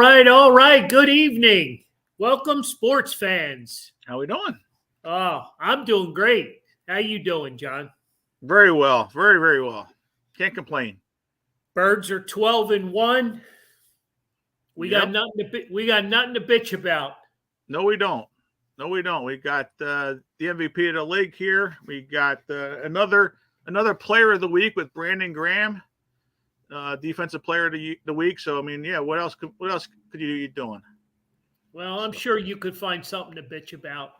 All right. Good evening. Welcome, sports fans. How we doing? Oh, I'm doing great. How you doing, John? Very well. Very, very well. Can't complain. Birds are 12-1. We Yep. got nothing to bitch about. No, we don't. We got the MVP of the league here. We got another player of the week with Brandon Graham, defensive player of the week. So I mean, yeah. What else could you be doing? Well, I'm sure you could find something to bitch about,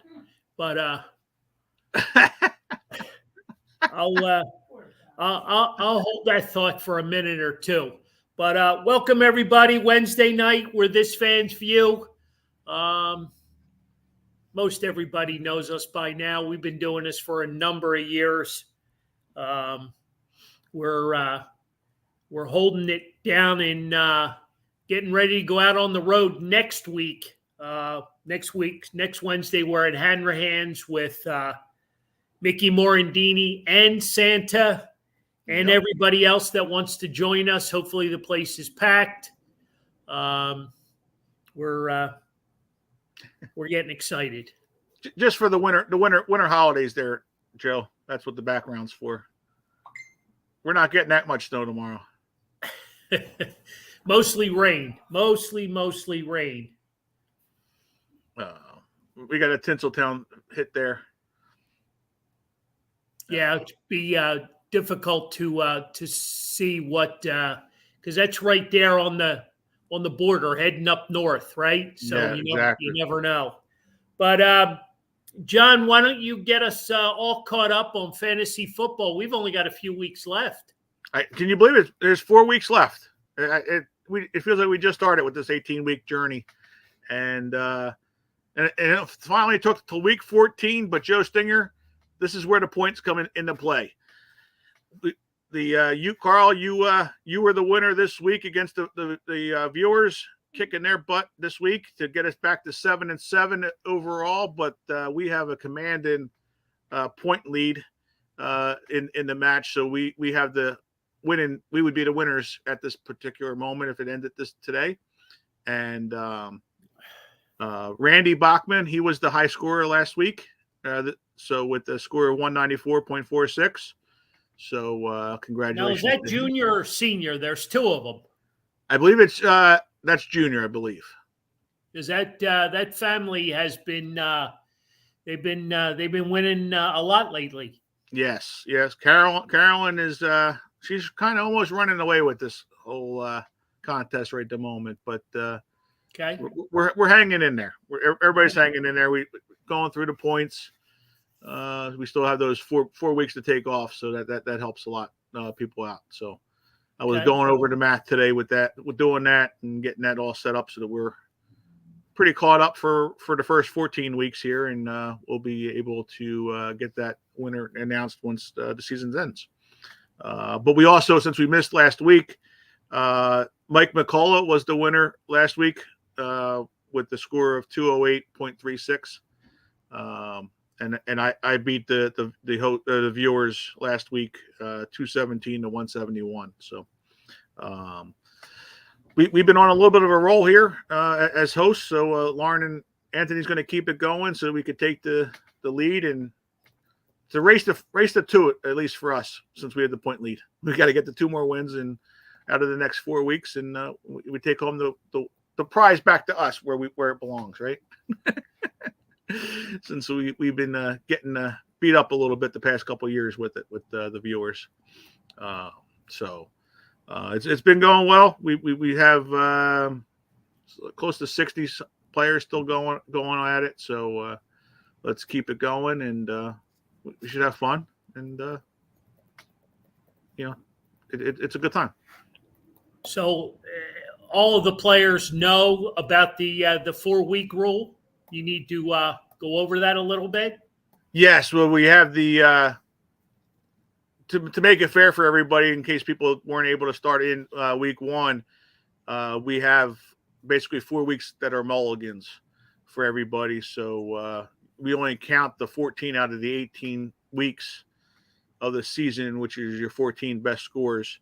but I'll hold that thought for a minute or two. But welcome everybody. Wednesday night, we're This Fan's View. Most everybody knows us by now. We've been doing this for a number of years. We're holding it down and getting ready to go out on the road next week. Next Wednesday, we're at Hanrahan's with Mickey Morandini and Santa and everybody else that wants to join us. Hopefully the place is packed. We're getting excited. Just for the winter holidays there, Joe. That's what the background's for. We're not getting that much snow tomorrow. Mostly rain. Mostly rain. We got a Tinseltown hit there. Yeah, it'd be difficult to see what because that's right there on the border heading up north, right? So yeah, exactly. You never know. But John, why don't you get us all caught up on fantasy football? We've only got a few weeks left. Can you believe it? There's 4 weeks left. It feels like we just started with this 18-week journey, and it finally took till week 14. But Joe Stinger, this is where the points come into play. You Carl, you were the winner this week against the viewers, kicking their butt this week to get us back to 7-7 overall. But we have a commanding point lead in the match, so we have the winning. We would be the winners at this particular moment if it ended today. And Randy Bachman, he was the high scorer last week. So with the score of 194.46. So congratulations. Now, is that junior or senior? There's 2 of them. I believe it's that's junior, I believe. Is that family has been they've been winning a lot lately. Yes. Carolyn is she's kind of almost running away with this whole contest right at the moment, but okay, we're hanging in there. Everybody's hanging in there. We going through the points. We still have those four weeks to take off, so that helps a lot people out. So I was going over the math today with doing that and getting that all set up so that we're pretty caught up for the first 14 weeks here, and we'll be able to get that winner announced once the season ends. But we also, since we missed last week, Mike McCullough was the winner last week with the score of 208.36. And I beat the viewers last week 217 to 171. So we've been on a little bit of a roll here as hosts. So Lauren and Anthony's going to keep it going so we could take the lead, and to race the 2 at least for us, since we had the point lead. We got to get the 2 more wins and out of the next 4 weeks, and we take home the prize back to us where it belongs, right? Since we've been getting beat up a little bit the past couple of years with the viewers, so it's been going well. We have close to 60 players still going at it, so let's keep it going, and we should have fun, and it's a good time. So all of the players know about the 4-week rule. You need to go over that a little bit. Yes, well, we have the to make it fair for everybody, in case people weren't able to start in week 1. We have basically 4 weeks that are mulligans for everybody. So we only count the 14 out of the 18 weeks of the season, which is your 14 best scores,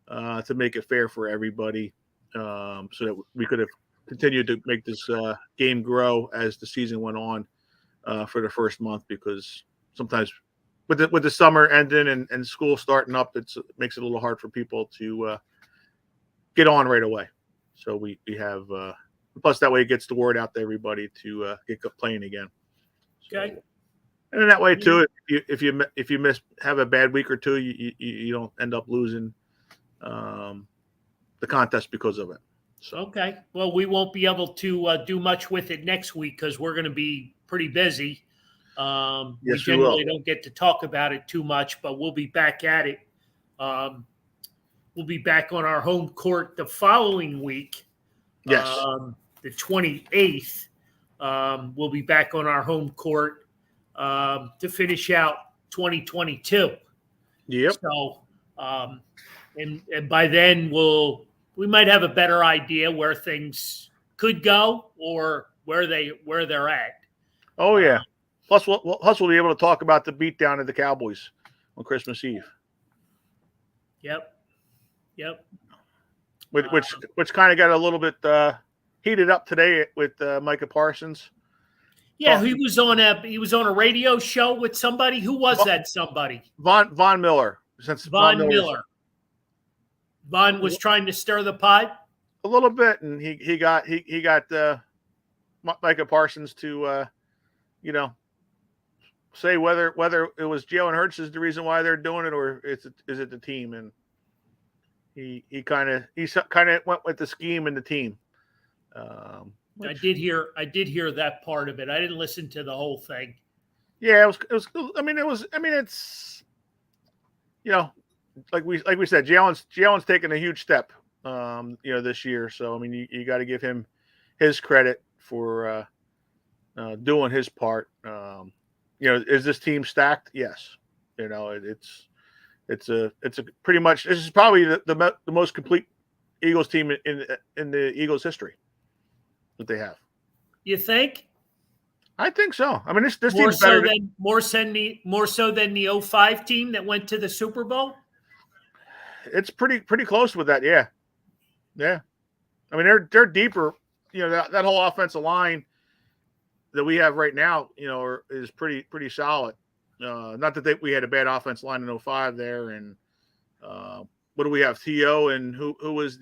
to make it fair for everybody, so that we could have continued to make this game grow as the season went on for the first month, because sometimes with the summer ending and school starting up, it makes it a little hard for people to get on right away. So we have plus that way it gets the word out to everybody to get playing again. So, Okay. and in that way too, if you have a bad week or two, you don't end up losing the contest because of it. So. Okay. Well, we won't be able to do much with it next week because we're going to be pretty busy. Yes, we generally don't get to talk about it too much, but we'll be back at it. We'll be back on our home court the following week. Yes. The 28th. We'll be back on our home court to finish out 2022. Yep. So, and by then we might have a better idea where things could go or where they're at. Oh yeah. Plus we'll be able to talk about the beatdown of the Cowboys on Christmas Eve. Yep. Which kind of got a little bit heated up today with Micah Parsons. Yeah, he was on a radio show with somebody. Who was that somebody? Von Miller. Von Miller. Von was trying to stir the pot a little bit, and he got Micah Parsons to say whether it was Jalen Hurts is the reason why they're doing it, or is it the team. And he kind of went with the scheme and the team. I did hear that part of it. I didn't listen to the whole thing. Yeah, it was. It's like we said, Jalen's taken a huge step, this year. So you got to give him his credit for doing his part. Is this team stacked? Yes. It's a pretty much, this is probably the most complete Eagles team in the Eagles history that they have. You think? I think so. This more team's so better more so than the 05 team that went to the Super Bowl. It's pretty close with that. Yeah. They're deeper. That whole offensive line that we have right now, is pretty solid. Not that we had a bad offense line in 05 there. And what do we have? T.O. and who was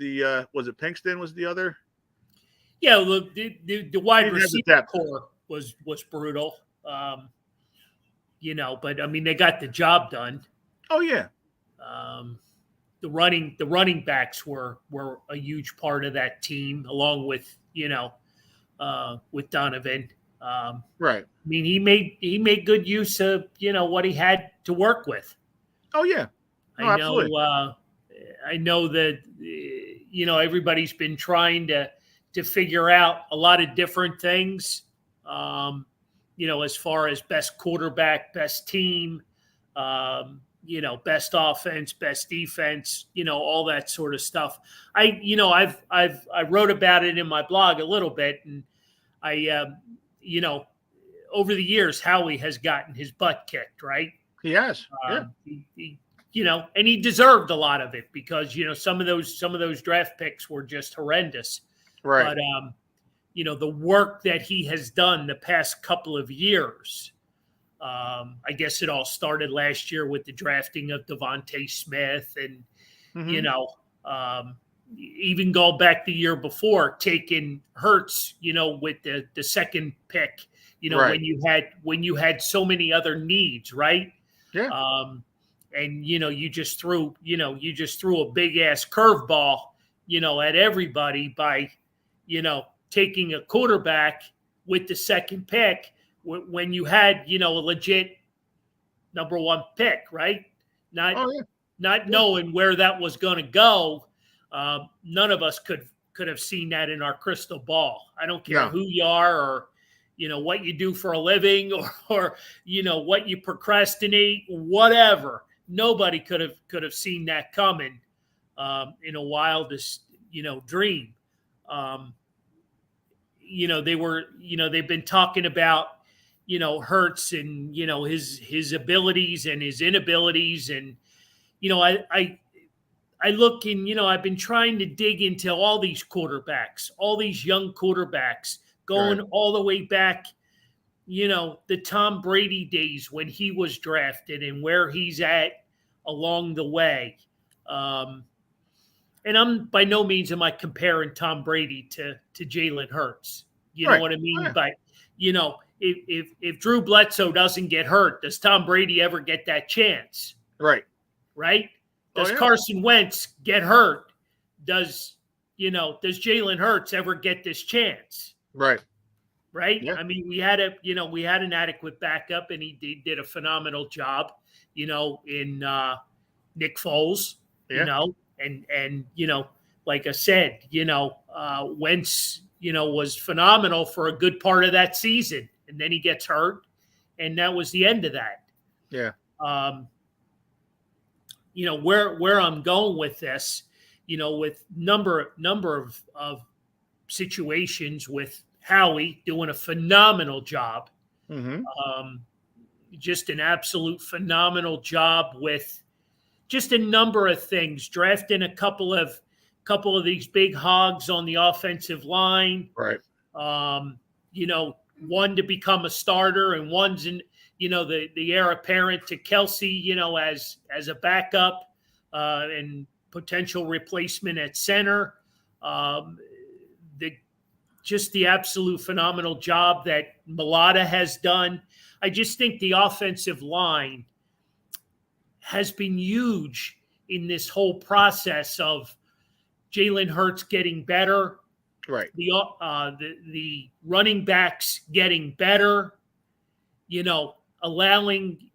was it Pinkston was the other? Yeah, look, the wide receiver core was brutal. But they got the job done. Oh yeah. The running backs were a huge part of that team, along with with Donovan. Right. He made good use of what he had to work with. Oh yeah. No, absolutely. I know that everybody's been trying to figure out a lot of different things. As far as best quarterback, best team, best offense, best defense, all that sort of stuff. I wrote about it in my blog a little bit, and over the years, Howie has gotten his butt kicked, right? He has. Yeah. And he deserved a lot of it because some of those draft picks were just horrendous. Right. But the work that he has done the past couple of years. I guess it all started last year with the drafting of Devontae Smith, and even go back the year before, taking Hurts, with the second pick, right. when you had so many other needs, right? Yeah. And you just threw a big ass curveball, at everybody by, taking a quarterback with the second pick when you had, a legit number one pick, right? Not knowing where that was going to go. None of us could have seen that in our crystal ball. I don't care who you are, or what you do for a living, or what you procrastinate, whatever. Nobody could have seen that coming in a wildest dream. They've been talking about Hurts and his abilities and his inabilities, and I look and, I've been trying to dig into all these quarterbacks, all these young quarterbacks, going Right. all the way back, the Tom Brady days when he was drafted and where he's at along the way. Um, and I'm by no means am I comparing Tom Brady to Jalen Hurts. You know Right. what I Oh, mean? yeah. But if Drew Bledsoe doesn't get hurt, does Tom Brady ever get that chance? Right. Right? Oh, Does yeah. Carson Wentz get hurt? Does does Jalen Hurts ever get this chance? Right. Right? Yeah. I mean, we had an adequate backup, and he did a phenomenal job. In Nick Foles. Yeah. And like I said, Wentz, was phenomenal for a good part of that season, and then he gets hurt, and that was the end of that. Yeah. Um, where I'm going with this, with number of situations with Howie doing a phenomenal job, Mm-hmm. just an absolute phenomenal job with just a number of things, drafting a couple of these big hogs on the offensive line. Right. One to become a starter, and one's in, the heir apparent to Kelsey, as a backup, and potential replacement at center. The absolute phenomenal job that Mulata has done. I just think the offensive line has been huge in this whole process of Jalen Hurts getting better, Right. the running backs getting better, allowing,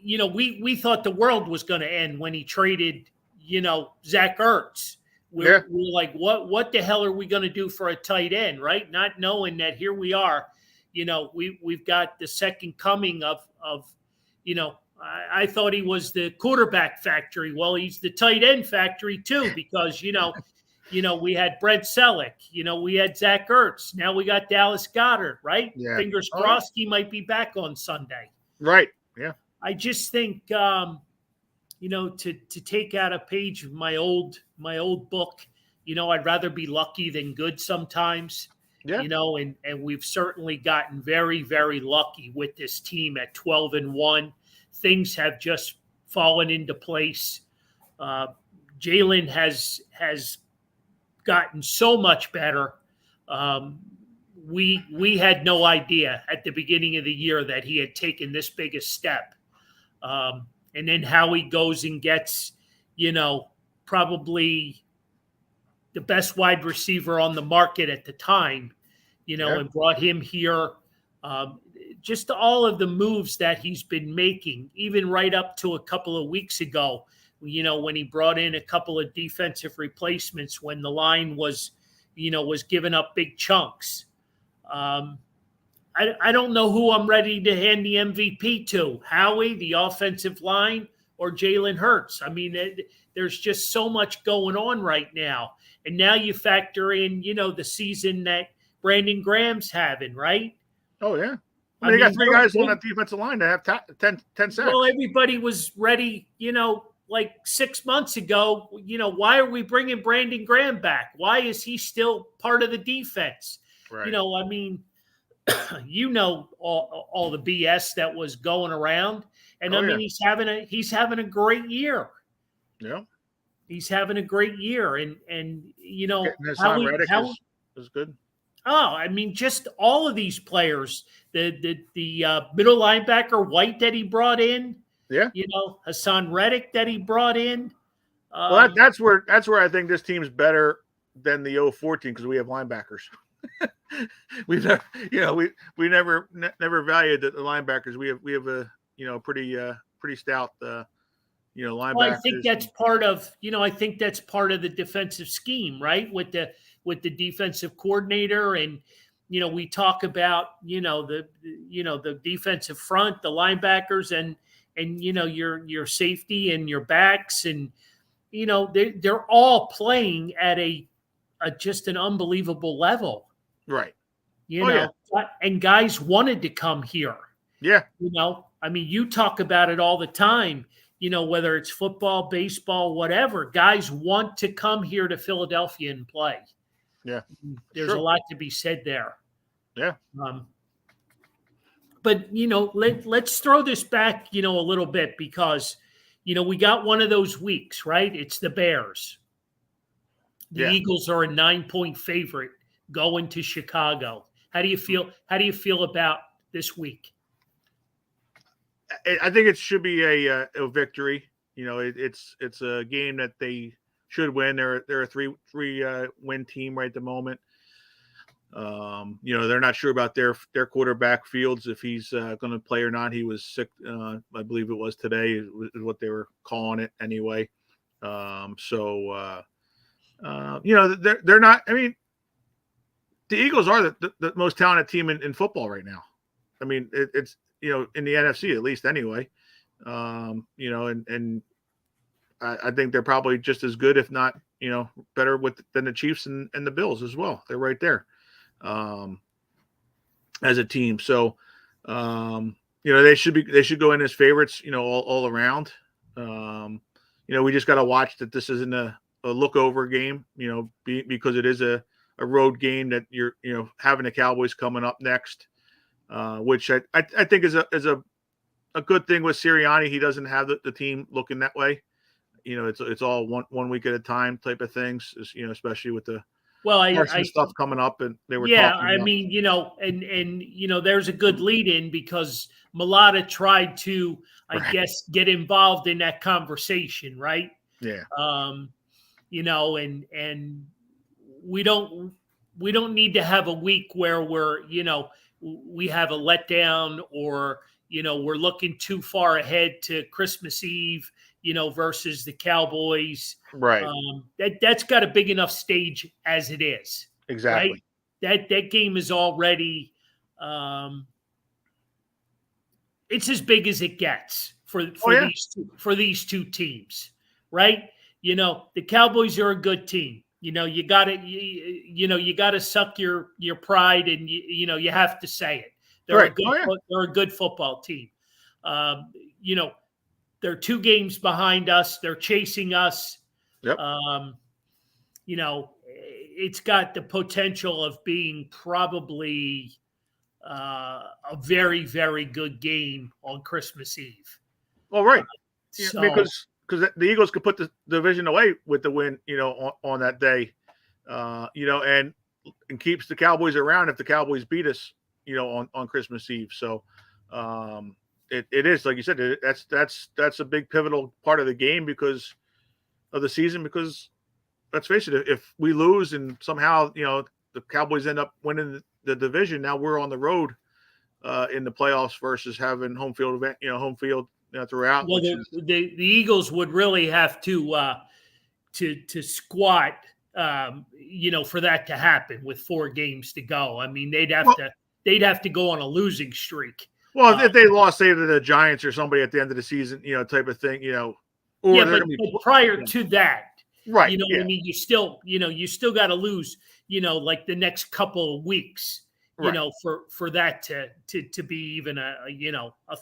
we thought the world was going to end when he traded, Zach Ertz. We're like, what the hell are we going to do for a tight end, right? Not knowing that here we are, we've got the second coming of I thought he was the quarterback factory. Well, he's the tight end factory too, because we had Brent Selleck, we had Zach Ertz. Now we got Dallas Goedert, right? Yeah. Fingers crossed he might be back on Sunday. Right. Yeah. I just think to take out a page of my old book, I'd rather be lucky than good sometimes. Yeah. And we've certainly gotten very, very lucky with this team at 12-1. Things have just fallen into place. Jalen has gotten so much better. We had no idea at the beginning of the year that he had taken this big a step. And then how he goes and gets, probably the best wide receiver on the market at the time, and brought him here. Just all of the moves that he's been making, even right up to a couple of weeks ago, when he brought in a couple of defensive replacements when the line was giving up big chunks. I don't know who I'm ready to hand the MVP to, Howie, the offensive line, or Jalen Hurts. I mean, there's just so much going on right now. And now you factor in, the season that Brandon Graham's having, right? Oh, yeah. I mean, you got three guys on that defensive line that have 10 sacks. Well, everybody was ready, like 6 months ago. Why are we bringing Brandon Graham back? Why is he still part of the defense? Right. I mean, all the BS that was going around. And he's having a great year. Yeah. He's having a great year. And Hassan Reddick is good. Oh, I mean, just all of these players, the middle linebacker White that he brought in, Hassan Reddick that he brought in. Well, that's where I think this team's better than the 14 because we have linebackers. We've never, we never valued the linebackers. We have a pretty stout linebackers. Well, I think that's part of the defensive scheme, right? With the defensive coordinator, and we talk about the defensive front, the linebackers, and your safety and your backs, and they're all playing at a just an unbelievable level, right? And guys wanted to come here. Yeah, I mean, you talk about it all the time. whether it's football, baseball, whatever, guys want to come here to Philadelphia and play. Yeah. There's a lot to be said there. Yeah. But, let's throw this back, a little bit because, we got one of those weeks, right? It's the Bears. The Eagles are a 9-point favorite going to Chicago. How do you feel? How do you feel about this week? I think it should be a victory. It's a game that they should win. They're a three win team right at the moment. They're not sure about their quarterback Fields, if he's going to play or not. He was sick, I believe it was today, is what they were calling it anyway. They're not. I mean, the Eagles are the most talented team in football right now. I mean, it's in the NFC at least anyway. And I think they're probably just as good, if not better than the Chiefs and the Bills as well. They're right there as a team. So they should go in as favorites. All around. We just got to watch that this isn't a look over game. Because it is a road game that you're having the Cowboys coming up next. Which I think is a good thing with Sirianni. He doesn't have the team looking that way. It's all one week at a time type of things. Especially with the stuff coming up, and they were talking about. And there's a good lead in because Mulata tried to, I guess, get involved in that conversation, right? Yeah. And we don't need to have a week where we have a letdown or, we're looking too far ahead to Christmas Eve, versus the Cowboys. Right. That's got a big enough stage as it is. Exactly. Right? That game is already, it's as big as it gets for these two teams, right? The Cowboys are a good team. You got to suck your pride, and you have to say it. They're a good football team. They're 2 games behind us. They're chasing us. Yep. It's got the potential of being probably a very, very good game on Christmas Eve. Well, right. Because the Eagles could put the division away with the win, on that day, and keeps the Cowboys around if the Cowboys beat us, on Christmas Eve. So it is, like you said, that's a big pivotal part of the game because of the season. Because let's face it, if we lose and somehow the Cowboys end up winning the division, now we're on the road in the playoffs versus having home field throughout. Well, the Eagles would really have to squat, for that to happen with 4 games to go. I mean, they'd have to go on a losing streak. Well, if they lost, say, to the Giants or somebody at the end of the season, type of thing, but prior to that, right? What I mean, you still got to lose, like the next couple of weeks, for that to be even a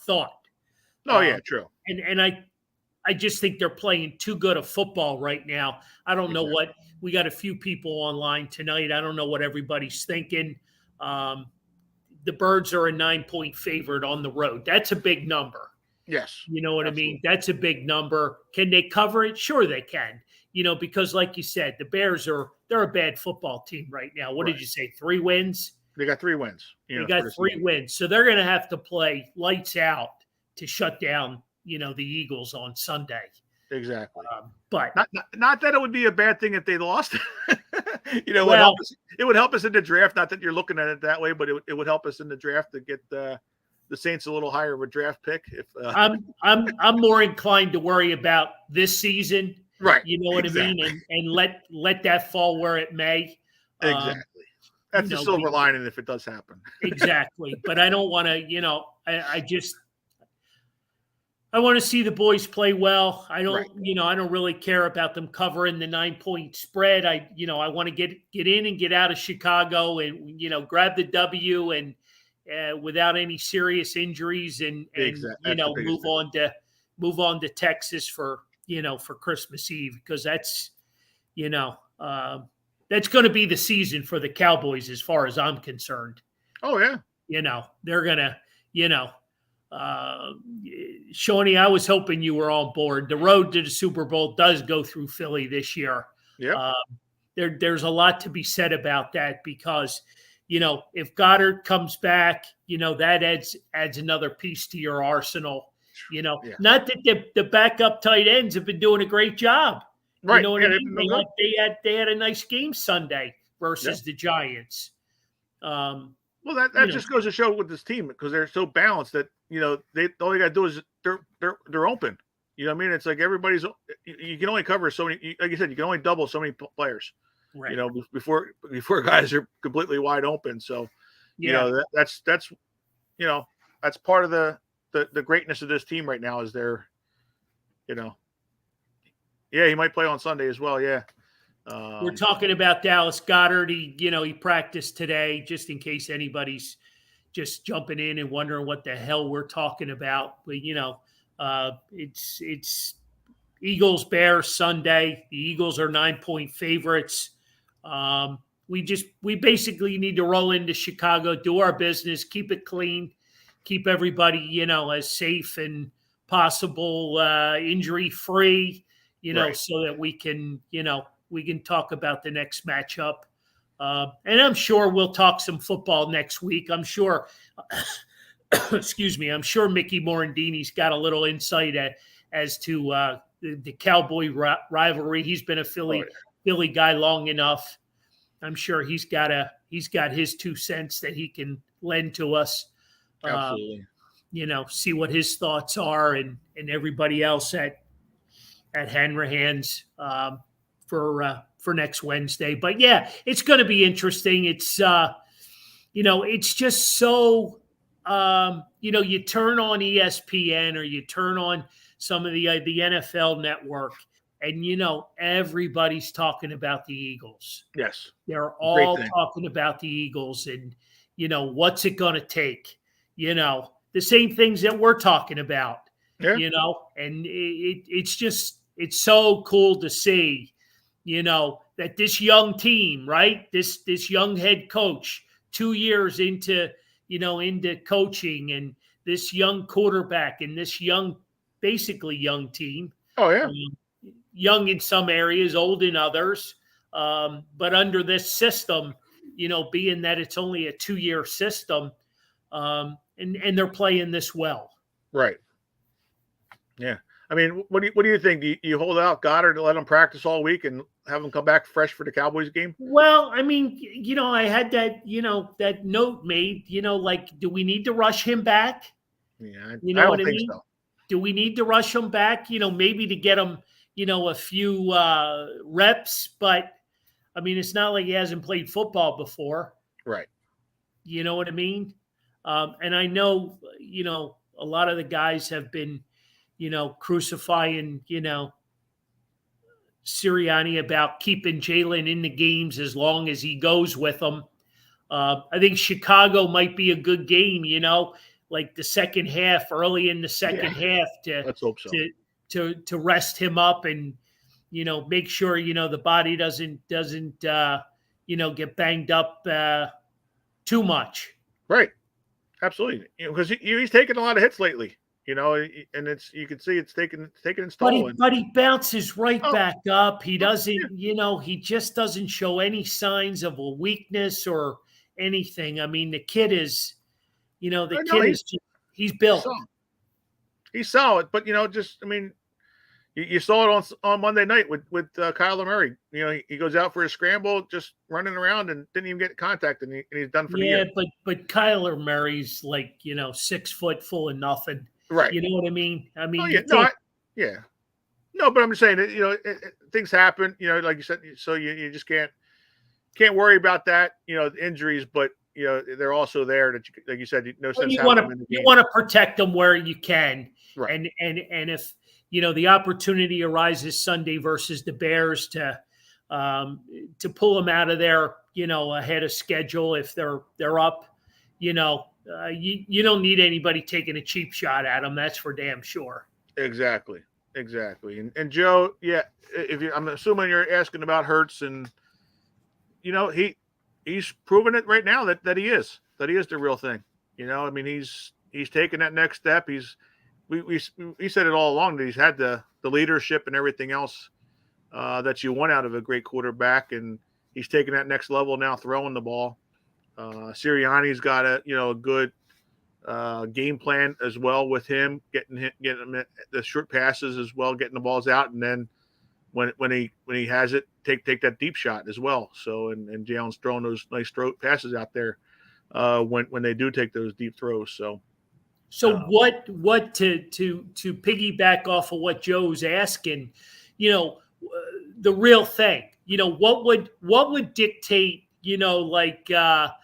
thought. Oh yeah, true. And I just think they're playing too good a football right now. I don't know what we got. A few people online tonight. I don't know what everybody's thinking. The Birds are a 9-point favorite on the road. That's a big number. Yes. You know what I mean? That's a big number. Can they cover it? Sure they can. Because like you said, the Bears they're a bad football team right now. What did you say? 3 wins? They got 3 wins. They got 3 wins. So they're going to have to play lights out to shut down, the Eagles on Sunday. Exactly. But not that it would be a bad thing if they lost. It would help us in the draft. Not that you're looking at it that way, but it would help us in the draft to get the Saints a little higher of a draft pick. If I'm more inclined to worry about this season, right? You know what I mean, and let that fall where it may. Exactly. That's the silver lining if it does happen. Exactly, but I don't want to. I want to see the boys play well. I don't, I don't really care about them covering the 9-point spread. I want to get in and get out of Chicago and, grab the W and without any serious injuries and move move on to Texas for Christmas Eve, because that's that's going to be the season for the Cowboys as far as I'm concerned. Oh yeah. They're gonna, uh, Shawnee, I was hoping you were on board. The road to the Super Bowl does go through Philly this year. Yeah. There's a lot to be said about that, because, if Goddard comes back, that adds another piece to your arsenal. Yeah. Not that the backup tight ends have been doing a great job. Right. You know what I mean? No They had a nice game Sunday versus the Giants. Well, that just goes to show with this team, because they're so balanced that they all you got to do is they're open. You know what I mean? It's like everybody's. You can only cover so many. Like you said, you can only double so many players. Right. Before guys are completely wide open. So, that's part of the greatness of this team right now is they're, he might play on Sunday as well. Yeah. We're talking about Dallas Goedert. He practiced today, just in case anybody's just jumping in and wondering what the hell we're talking about. But it's Eagles Bears Sunday. The Eagles are 9-point favorites. We basically need to roll into Chicago, do our business, keep it clean, keep everybody as safe and possible, injury free. Right. So that we can talk about the next matchup. And I'm sure we'll talk some football next week. I'm sure, excuse me, I'm sure Mickey Morandini's got a little insight as to the Cowboy rivalry. He's been a Philly guy long enough. I'm sure he's got his 2 cents that he can lend to us. Absolutely. See what his thoughts are, and everybody else at Hanrahan's for next Wednesday. But yeah, it's going to be interesting. It's it's just so you turn on ESPN or you turn on some of the NFL Network, and everybody's talking about the Eagles. Yes, they're all talking about the Eagles, and what's it going to take? The same things that we're talking about. Yeah. And it's so cool to see, that this young team, right? This young head coach, 2 years into coaching, and this young quarterback, and this basically young team. Oh yeah. Young in some areas, old in others. But under this system, being that it's only a 2-year system, and they're playing this well. Right. Yeah. I mean, what do you think? Do you hold out Goddard to let him practice all week and have him come back fresh for the Cowboys game? Well, I mean, I had that, that note made, do we need to rush him back? Yeah, I don't think so. Do we need to rush him back? Maybe to get him, a few reps, but I mean, it's not like he hasn't played football before. Right. You know what I mean? And I know, a lot of the guys have been, crucifying, Sirianni about keeping Jalen in the games as long as he goes with them. I think Chicago might be a good game, like the second half, early in the second half, Let's hope so. to rest him up and, make sure, the body doesn't get banged up too much. Right. Absolutely. Because he's taken a lot of hits lately. And you can see it's taking its toll. But he bounces right back up. He doesn't, he just doesn't show any signs of a weakness or anything. I mean, the kid is, he's built. He's solid, but you saw it on Monday night with Kyler Murray. He goes out for a scramble, just running around, and didn't even get contact, and he's done for the year. Yeah, but Kyler Murray's like 6 foot full of nothing. Right. You know what I mean? I mean, No, but I'm just saying that things happen. Like you said, so you just can't worry about that. Injuries, but they're also there. That like you said, no sense. You want to protect them where you can, right? And if the opportunity arises Sunday versus the Bears to pull them out of there, ahead of schedule if they're up, you don't need anybody taking a cheap shot at them. That's for damn sure. Exactly. And Joe, yeah, if you, I'm assuming you're asking about Hurts, and he's proven it right now that he is the real thing. I mean, he's taken that next step. We said it all along that he's had the leadership and everything else that you want out of a great quarterback, and he's taken that next level now, throwing the ball. Sirianni's got a good game plan as well with him, getting him the short passes as well, getting the balls out, and then when he has it, take that deep shot as well. So and Jalen's throwing those nice throw passes out there when they do take those deep throws. So what to piggyback off of what Joe's asking, the real thing, what would dictate, like a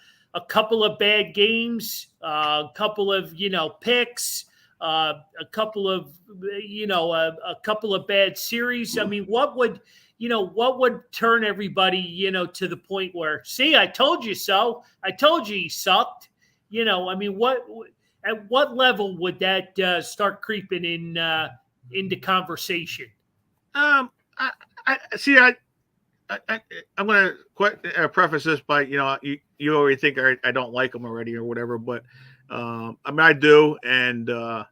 couple of bad games, a couple of picks, a couple of a couple of bad series. I mean, what would turn everybody to the point where, see, I told you so. I told you he sucked. I mean, at what level would that start creeping into conversation? I see. I'm going to preface this by you already think I don't like him already or whatever, but I mean I do, and I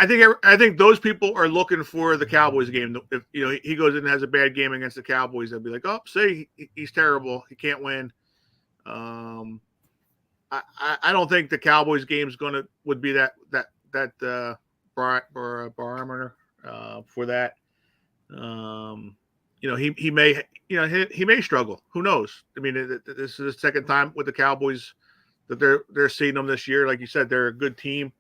think those people are looking for the Cowboys game. If he goes in and has a bad game against the Cowboys, they'll be like, oh, say he's terrible, he can't win. I don't think the Cowboys game would be that barometer for that. He may struggle. Who knows? I mean, this is the second time with the Cowboys that they're seeing them this year. Like you said, they're a good team.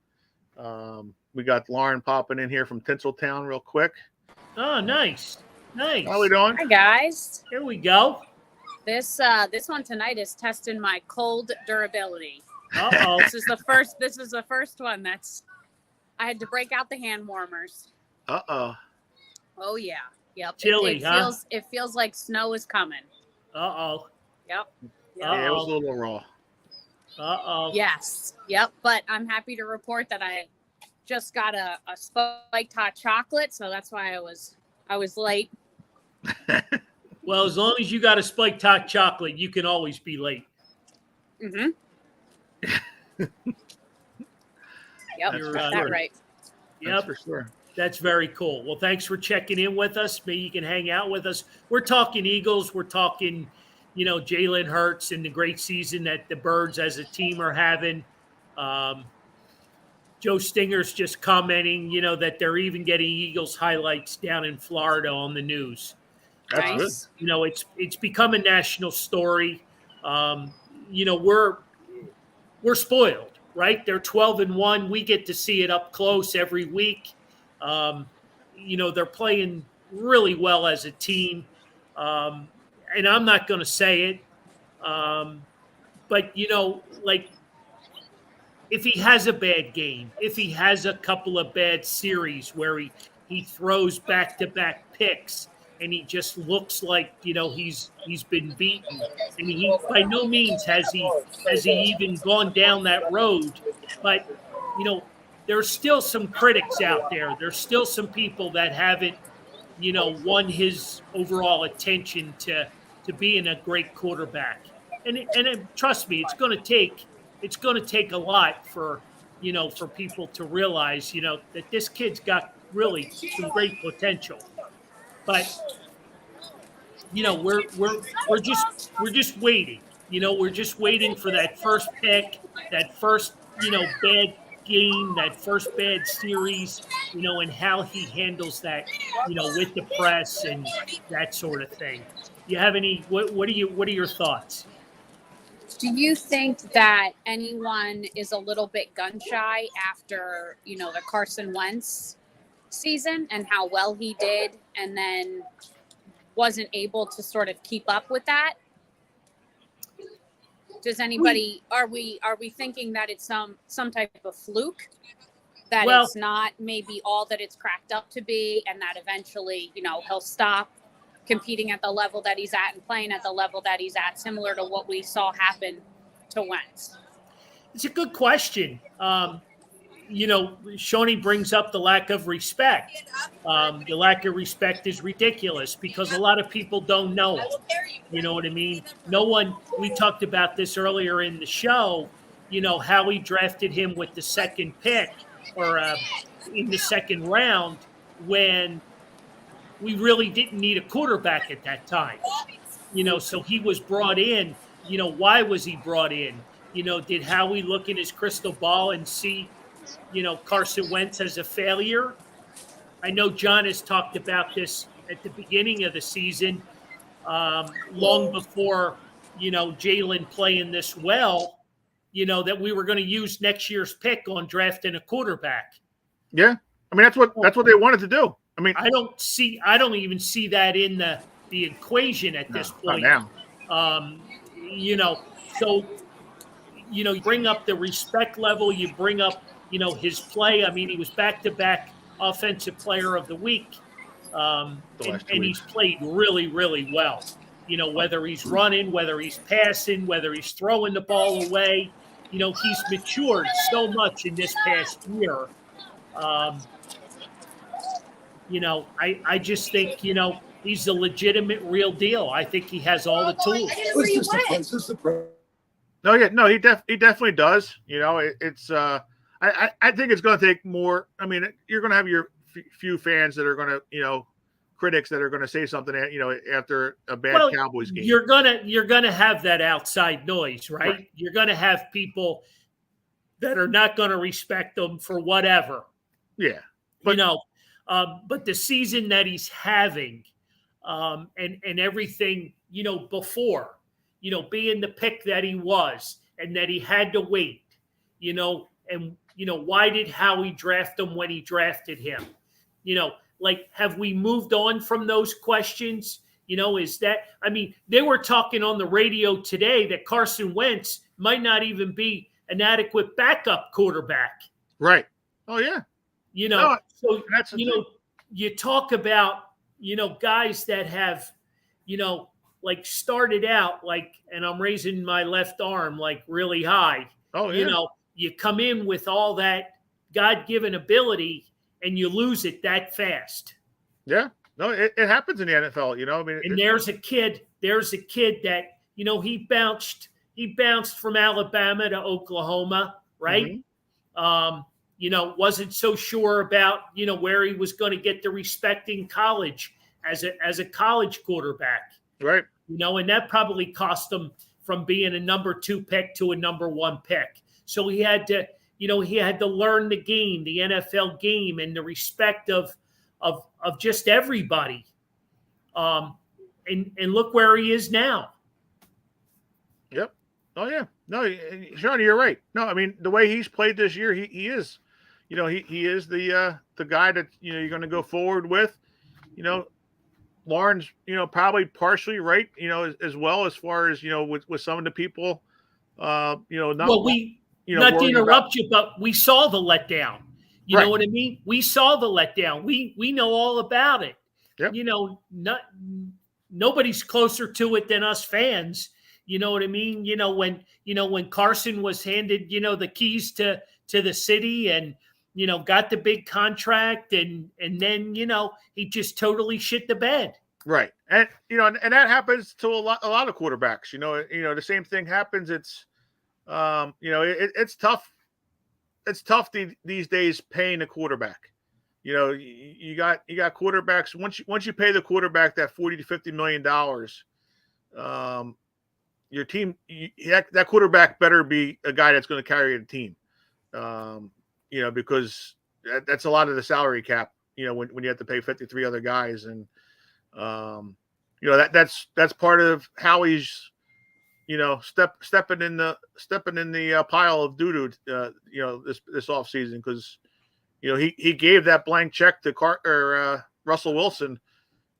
We got Lauren popping in here from Tinseltown real quick. Oh, nice. How we doing? Hi guys. Here we go. This one tonight is testing my cold durability. Uh-oh. This is the first one I had to break out the hand warmers. Uh-oh. Oh yeah. Yep. Chilly, huh? It feels like snow is coming. Uh-oh. Yep. Yeah, it was a little raw. Uh-oh. Yes. Yep. But I'm happy to report that I just got a spiked hot chocolate, so that's why I was late. Well, as long as you got a spiked hot chocolate, you can always be late. Mm-hmm. Yep. You're that right. Yep. That's for sure. That's very cool. Well, thanks for checking in with us. Maybe you can hang out with us. We're talking Eagles. We're talking, Jalen Hurts and the great season that the Birds as a team are having. Joe Stinger's just commenting, that they're even getting Eagles highlights down in Florida on the news. Nice. It's become a national story. We're spoiled, right? They're 12-1. We get to see it up close every week. They're playing really well as a team. And I'm not going to say it. But, if he has a bad game, if he has a couple of bad series where he throws back-to-back picks and he just looks like, he's been beaten. And he by no means has he even gone down that road. But, there's still some critics out there. There's still some people that haven't, won his overall attention to being a great quarterback. And trust me, it's going to take a lot for people to realize, that this kid's got really some great potential. But we're just waiting. We're just waiting for that first pick, that first bad game, that first bad series, and how he handles that, with the press and that sort of thing. You have any? What are your thoughts? Do you think that anyone is a little bit gun shy after, the Carson Wentz season and how well he did, and then wasn't able to sort of keep up with that? Does anybody are we thinking that it's some type of fluke, that it's not maybe all that it's cracked up to be, and that eventually, he'll stop competing at the level that he's at and playing at the level that he's at, similar to what we saw happen to Wentz? It's a good question. Shawnee brings up the lack of respect. The lack of respect is ridiculous because a lot of people don't know him. You know what I mean? No one, we talked about this earlier in the show, how he drafted him with the second pick or in the second round when we really didn't need a quarterback at that time. So he was brought in. Why was he brought in? Did Howie look in his crystal ball and see, Carson Wentz as a failure? I know John has talked about this at the beginning of the season, long before, Jalen playing this well, that we were going to use next year's pick on drafting a quarterback. Yeah. I mean, that's what they wanted to do. I mean, I don't even see that in the equation at this point. Not now. So, you bring up the respect level, you bring up, his play. I mean, he was back-to-back offensive player of the week. And he's played really, really well. Whether he's running, whether he's passing, whether he's throwing the ball away, he's matured so much in this past year. I just think, he's a legitimate real deal. I think he has all the tools. No, he definitely does. It's I think it's going to take more. I mean, you're going to have your few fans that are going to, critics that are going to say something, after a bad Cowboys game. You're gonna have that outside noise, right? You're going to have people that are not going to respect them for whatever. Yeah, but the season that he's having, and everything, before, being the pick that he was, and that he had to wait, and why did Howie draft him when he drafted him? Have we moved on from those questions? Is that, I mean, they were talking on the radio today that Carson Wentz might not even be an adequate backup quarterback. Right. Oh, yeah. You talk about, guys that have, started out and I'm raising my left arm, really high. Oh, yeah. You come in with all that God-given ability and you lose it that fast. Yeah. No, it happens in the NFL, I mean, and there's a kid that, he bounced from Alabama to Oklahoma, right? Mm-hmm. Wasn't so sure about, where he was going to get the respect in college as a college quarterback. Right. And that probably cost him from being a number 2 pick to a number 1 pick. So he had to, learn the game, the NFL game, and the respect of just everybody. And look where he is now. Yep. Oh yeah. No, Sean, you're right. No, I mean, the way he's played this year, he is, he is the guy that, you're going to go forward with. Lauren's, probably partially right, as well, as far as, with some of the people, not to interrupt you, but we saw the letdown. You know what I mean? We saw the letdown. We know all about it. Yep. Nobody's closer to it than us fans. You know what I mean? When Carson was handed, the keys to the city and, got the big contract and then, he just totally shit the bed. Right. And, and that happens to a lot of quarterbacks, the same thing happens. It's, it's tough. It's tough these days paying a quarterback. You got quarterbacks. Once you pay the quarterback that $40 to $50 million, your team, that quarterback better be a guy that's going to carry the team. Because that's a lot of the salary cap. When you have to pay 53 other guys, and that's part of Howie's. Stepping in the pile of doo-doo, this offseason, because, he gave that blank check to Russell Wilson,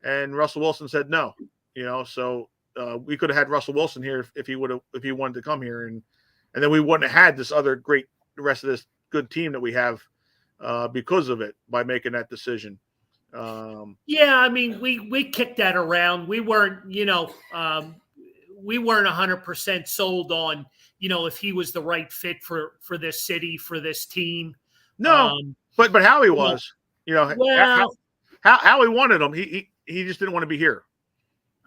and Russell Wilson said no, so we could have had Russell Wilson here if he wanted to come here, and then we wouldn't have had this other great, the rest of this good team that we have because of it, by making that decision. Yeah, I mean, we kicked that around. We weren't, we weren't 100% sold on, if he was the right fit for this city, for this team. No, but Howie was, well, Howie wanted him. He just didn't want to be here.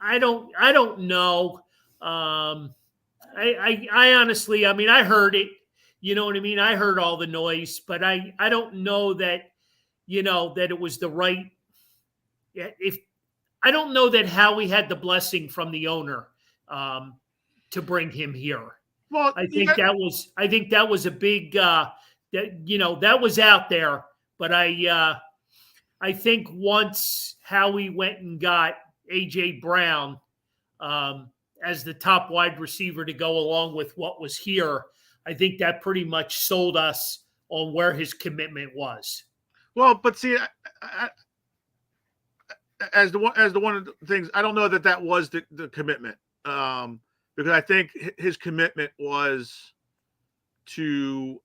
I don't know. I honestly, I mean, I heard it. You know what I mean? I heard all the noise, but I don't know that, that it was the right. If I don't know that Howie had the blessing from the owner to bring him here. Well, I think that was a big that was out there, but I think once Howie went and got AJ Brown as the top wide receiver to go along with what was here, I think that pretty much sold us on where his commitment was. Well, but see, as the one of the things, I don't know that was the commitment, because I think his commitment was to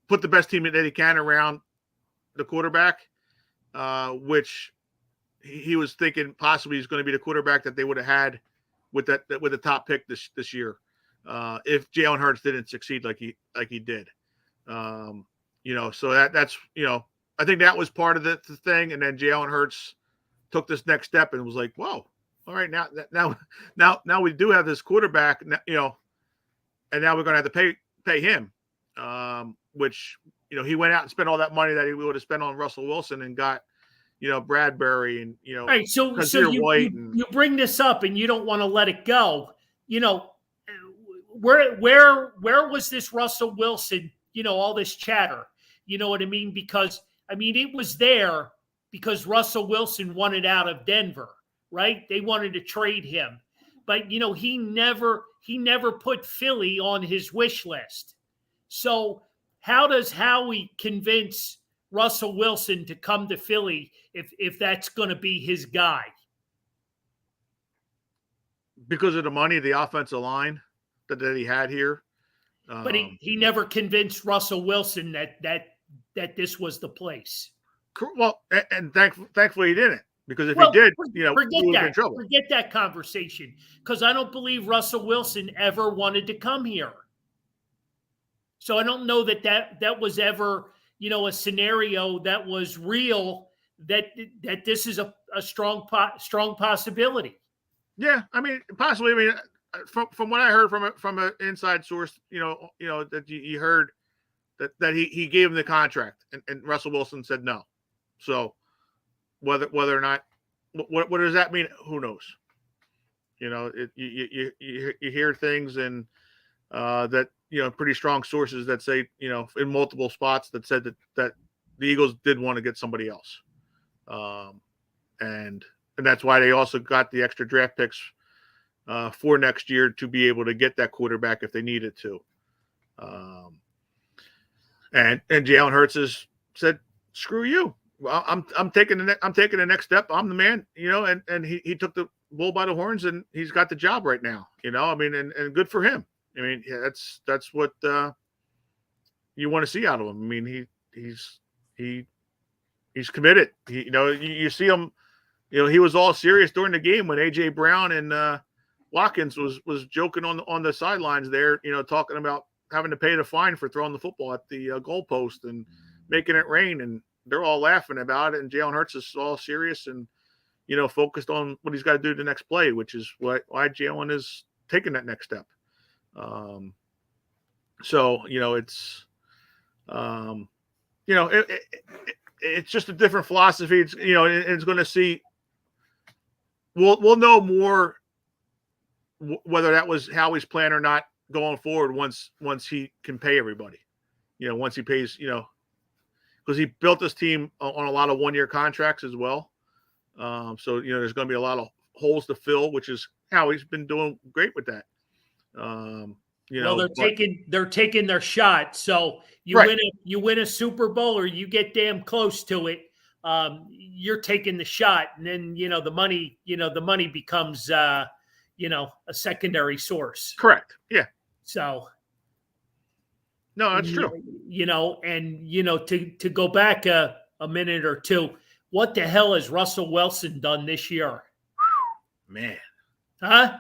put the best team that he can around the quarterback, which he was thinking possibly he's going to be the quarterback that they would have had with the top pick this year, if Jalen Hurts didn't succeed like he did. So that's I think that was part of the thing, and then Jalen Hurts took this next step and was like, whoa, all right, now we do have this quarterback, and now we're going to have to pay him, which he went out and spent all that money that he would have spent on Russell Wilson and got Bradbury and all right, so you bring this up and you don't want to let it go. Where was this Russell Wilson? All this chatter. You know what I mean? Because it was there because Russell Wilson wanted out of Denver, right? They wanted to trade him, but he never put Philly on his wish list. So how does Howie convince Russell Wilson to come to Philly if that's going to be his guy? Because of the money, the offensive line that he had here. But he never convinced Russell Wilson that this was the place. Well, and thankfully he didn't, because if he did, we would be in trouble. Forget that conversation, because I don't believe Russell Wilson ever wanted to come here. So I don't know that was ever a scenario that was real. That this is a strong possibility. Yeah, possibly. From what I heard from an inside source, that you heard that he gave him the contract, and Russell Wilson said no. So whether or not, what does that mean? Who knows? You hear things, and that pretty strong sources that say in multiple spots that said that the Eagles did want to get somebody else, and that's why they also got the extra draft picks for next year to be able to get that quarterback if they needed to. And Jalen Hurts has said, "Screw you! Well, I'm taking the next step. I'm the man." And he took the bull by the horns, and he's got the job right now. And good for him. That's what you want to see out of him. He's committed. You see him. He was all serious during the game when AJ Brown and Watkins was joking on the sidelines there, talking about having to pay the fine for throwing the football at the goalpost and making it rain, and they're all laughing about it. And Jalen Hurts is all serious and focused on what he's got to do the next play, which is why Jalen is taking that next step. It's just a different philosophy. It's it's going to see. We'll know more whether that was Howie's plan or not going forward once he can pay everybody. Once he pays, because he built this team on a lot of 1-year contracts as well. So there's going to be a lot of holes to fill, which is Howie's been doing great with that. They're taking their shot. So you win a Super Bowl or you get damn close to it. You're taking the shot, and then the money becomes a secondary source. Correct. Yeah. So no, that's true. To go back a minute or two, what the hell has Russell Wilson done this year? Man. Huh?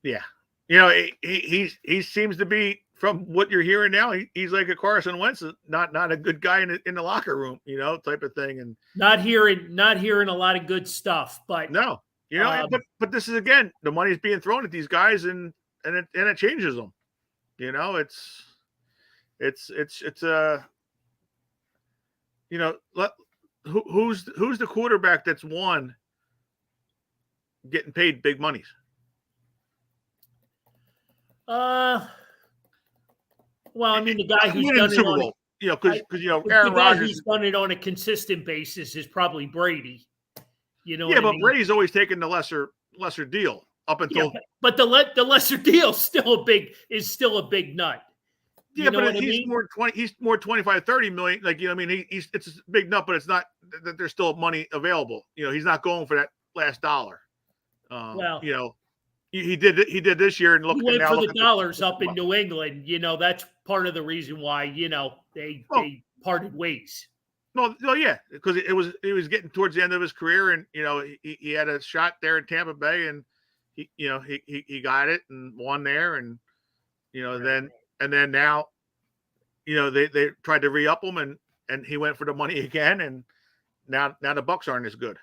Yeah. He seems to be from what you're hearing now, he's like a Carson Wentz, not a good guy in the locker room, type of thing. And not hearing a lot of good stuff. But no, but this is, again, the money's being thrown at these guys, and it changes them. It's who's the quarterback that's won getting paid big monies? Well, I mean, the guy who's done it Super on Bowl, because Aaron Rodgers, who's done it on a consistent basis is probably Brady. but I mean? Brady's always taken the lesser deal up until. Yeah, but the lesser deal is still a big nut. But he's more 25, 30 million. Like, it's a big nut, but it's not that there's still money available. He's not going for that last dollar. He did this year, and he went for the dollars up in New England. That's part of the reason why they parted ways. No, yeah, because it was getting towards the end of his career, and he had a shot there in Tampa Bay, and he got it and won there, and then now, they tried to re-up him, and he went for the money again, and now the Bucs aren't as good.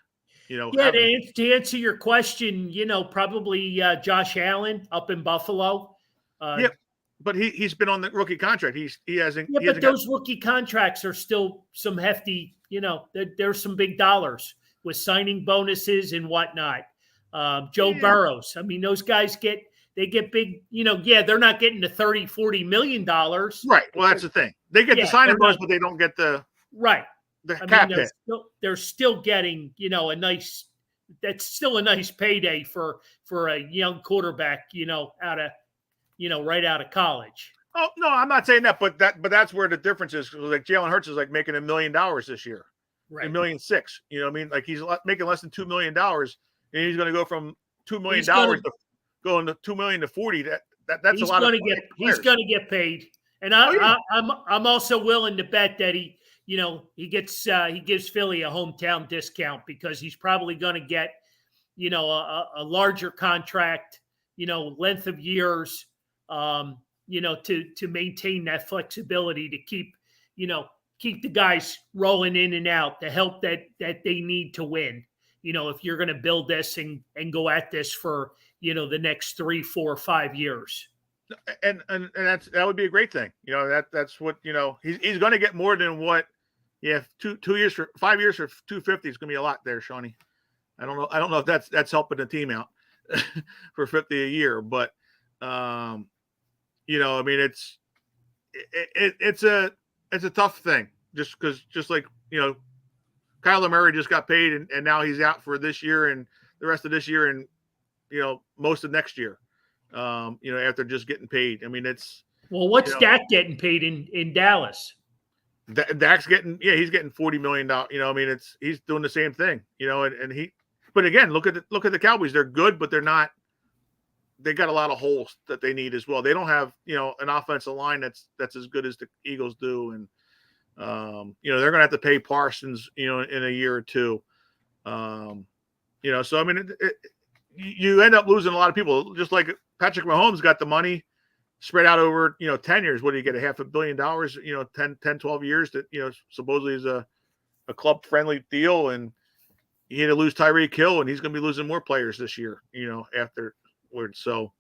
To answer your question, probably Josh Allen up in Buffalo. But he's been on the rookie contract. He hasn't. Yeah, but those rookie contracts are still some hefty. There's some big dollars with signing bonuses and whatnot. Joe Burrows. I mean, those guys get big. They're not getting the $30-40 million. Right. Well, that's the thing. They get the signing bonus, but they don't get the right. The cap hit. They're still getting, that's still a nice payday for a young quarterback, right out of college. Oh, no, I'm not saying that, but that's where the difference is. Like Jalen Hurts is like making $1 million this year, right? $1.6 million. You know what I mean? Like he's making less than $2 million, and he's going to go from $2 million to going to $2 million to 40. That's a lot of money. He's going to get paid, and I'm also willing to bet that he gives Philly a hometown discount because he's probably going to get, a larger contract, length of years, to maintain that flexibility to keep the guys rolling in and out, the help that they need to win. If you're going to build this and go at this for, the next 3, 4, 5 years. And that would be a great thing. That's what, he's going to get more than what. Yeah, 5 years for $250 is gonna be a lot there, Shawnee. I don't know if that's helping the team out for $50 a year, but I mean, it's a tough thing just like Kyler Murray just got paid and now he's out for this year and the rest of this year and most of next year. After just getting paid. I mean, what's Dak getting paid in Dallas? Dak's he's getting $40 million. I mean, he's doing the same thing. But again, look at the Cowboys. They're good, but they're not. They got a lot of holes that they need as well. They don't have an offensive line that's as good as the Eagles do, and they're going to have to pay Parsons in a year or two. So I mean, you end up losing a lot of people. Just like Patrick Mahomes got the money spread out over 10 years. What do you get? $500 million, 10, 12 years that supposedly is a club friendly deal, and he had to lose Tyreek Hill, and he's going to be losing more players this year afterwards. So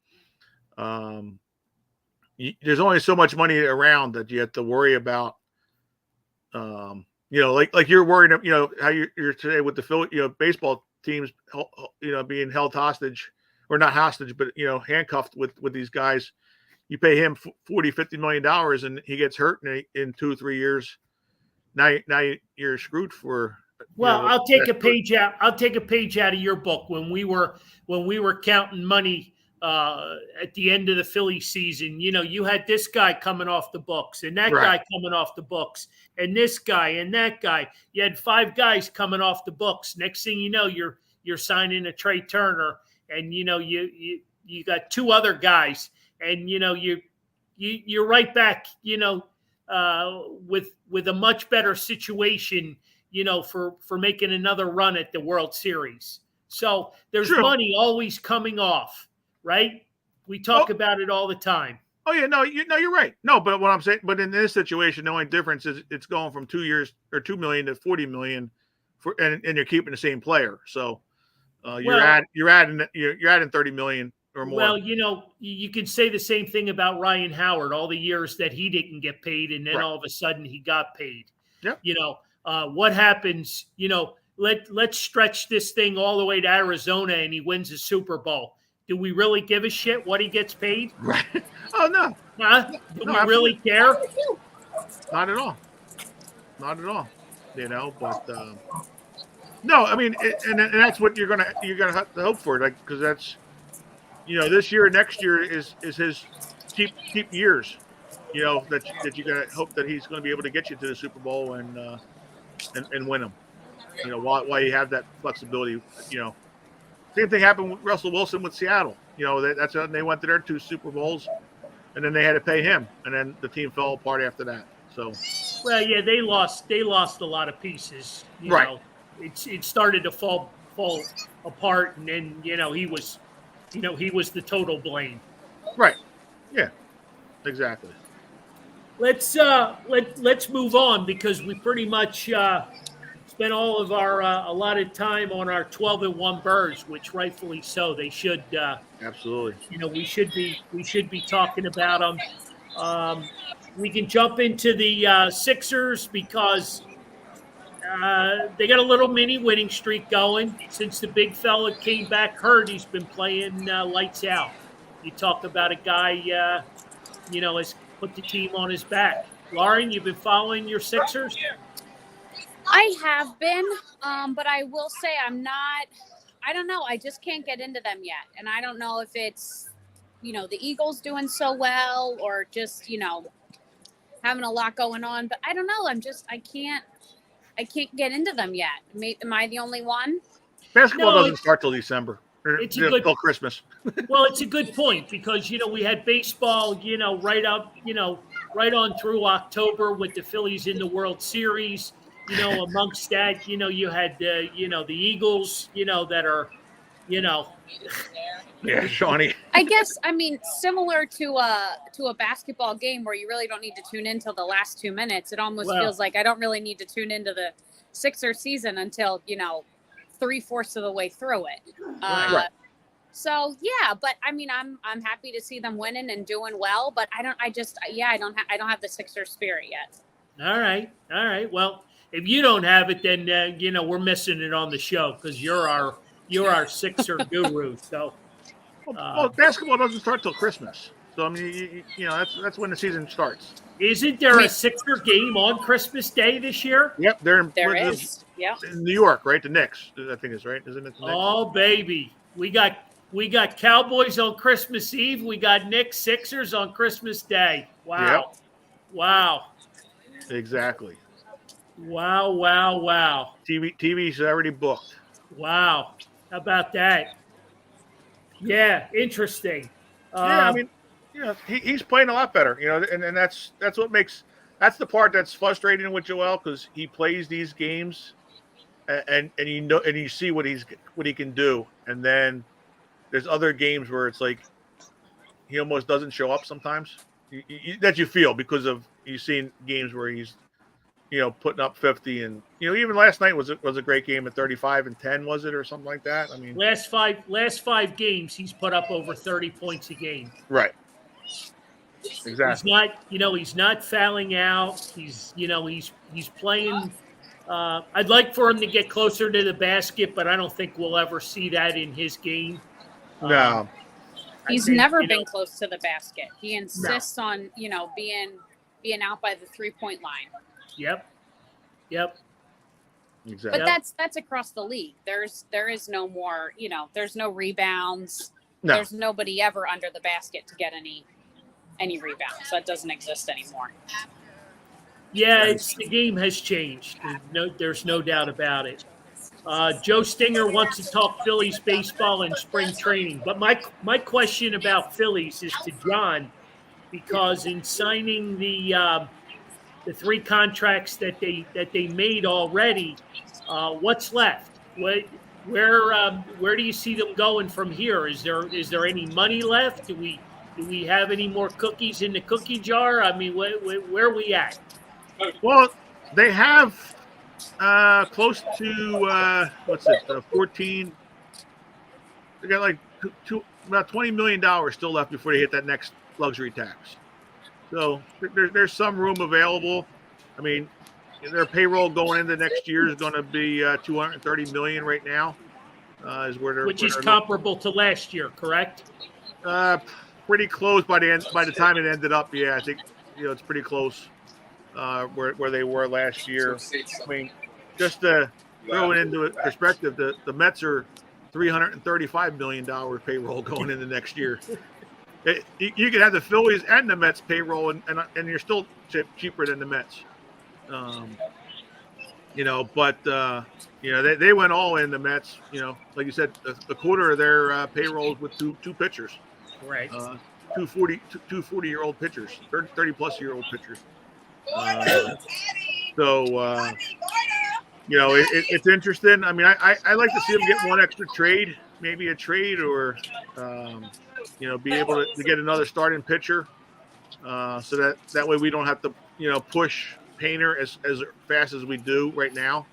there's only so much money around that you have to worry about. Like you're worried, how you're today with the Philly, baseball teams, being held hostage, or not hostage, but handcuffed with these guys. You pay him $40-50 million, and he gets hurt in 2-3 years. Now you're screwed for. Well, I'll take a page out. I'll take a page out of your book when we were counting money at the end of the Philly season. You had this guy coming off the books, and that guy coming off the books, and this guy and that guy. You had 5 guys coming off the books. Next thing you know, you're signing a Trey Turner, and you got 2 other guys. And you're right back, with a much better situation, for making another run at the World Series. So there's money always coming off, right? We talk about it all the time. Oh yeah, no, you're right. No, but what I'm saying, but in this situation, the only difference is it's going from 2 years or 2 million to 40 million, and you're keeping the same player. So you're adding 30 million or more. Well, you could say the same thing about Ryan Howard, all the years that he didn't get paid, and then Right. all of a sudden he got paid. Yep. What happens? Let's stretch this thing all the way to Arizona, and he wins a Super Bowl. Do we really give a shit what he gets paid? Right. Oh no. Huh? Do No, we really care? Not at all. Not at all. But no, I mean, and that's what you're gonna have to hope for, like, because that's this year, next year is his keep years. That you gotta hope that he's going to be able to get you to the Super Bowl and win them. While you have that flexibility. Same thing happened with Russell Wilson with Seattle. That's when they went to their 2 Super Bowls, and then they had to pay him, and then the team fell apart after that. So, well, yeah, they lost a lot of pieces. Right. It started to fall apart, and then he was the total blame. right, yeah, exactly. Let's move on, because we pretty much spent all of our allotted time on our 12-1 birds, which rightfully so. They should Absolutely. we should be talking about them. We can jump into the Sixers, because they got a little mini winning streak going. Since the big fella came back hurt, he's been playing lights out. You talk about a guy has put the team on his back. Lauren, you've been following your Sixers? I have been, but I will say I don't know. I just can't get into them yet. And I don't know if it's, the Eagles doing so well, or just, having a lot going on. But I don't know. I can't get into them yet. Am I the only one? Basketball doesn't start till December. Till Christmas. Well, it's a good point, because we had baseball, right on through October, with the Phillies in the World Series. Amongst that, you had the Eagles, that are, Yeah, Shawnee. I guess, similar to a basketball game where you really don't need to tune in till the last 2 minutes. It almost feels like I don't really need to tune into the Sixer season until 3/4 of the way through it. Right. So yeah, but I'm happy to see them winning and doing well, but I don't have the Sixer spirit yet. All right. Well, if you don't have it, then we're missing it on the show, because you're our Sixer guru. So, well, basketball doesn't start till Christmas. So that's when the season starts. Isn't there a Sixer game on Christmas Day this year? Yep, there is. Yeah, in New York, right? The Knicks, I think is right, isn't it? The Knicks? Oh baby, we got Cowboys on Christmas Eve. We got Knicks Sixers on Christmas Day. Wow, Yep. Wow, exactly. Wow. TV's already booked. Wow, how about that? Yeah, interesting. He's playing a lot better, and that's that's the part that's frustrating with Joel, because he plays these games, and you see what he can do, and then there's other games where it's like he almost doesn't show up sometimes. That you feel, because of you've seen games where he's putting up 50, and even last night was a great game at 35 and 10, was it, or something like that? Last five games he's put up over 30 points a game. Right. Exactly. He's not fouling out. He's playing. I'd like for him to get closer to the basket, but I don't think we'll ever see that in his game. No. He's never been close to the basket. He insists on, being out by the 3-point line. Yep. Exactly. But that's across the league. There is no more, there's no rebounds. No. There's nobody ever under the basket to get any rebounds. That doesn't exist anymore. Yeah, the game has changed. There's no doubt about it. Joe Stinger wants to talk Phillies baseball and spring training, but my question about Phillies is to John, because in signing the 3 contracts that they made already, what's left? Where do you see them going from here? Is there any money left? Do Do we have any more cookies in the cookie jar? I mean, where are we at? Well, they have close to 14. They got like about $20 million still left before they hit that next luxury tax. So there's some room available. I mean, their payroll going into next year is going to be 230 million right now. Is which is comparable to last year, correct? Pretty close by the time it ended up. Yeah, I think it's pretty close where they were last year. I mean, just to throw it into perspective, the Mets are $335 million payroll going into next year. You could have the Phillies and the Mets payroll, and you're still cheaper than the Mets. But they went all in, the Mets. Like you said, a quarter of their payrolls with two pitchers, right? 40-year-old pitchers, 30-plus-year-old pitchers. It's interesting. I mean, I like to see them get one extra trade, maybe a trade, or be able to get another starting pitcher, so that way we don't have to push Painter as fast as we do right now.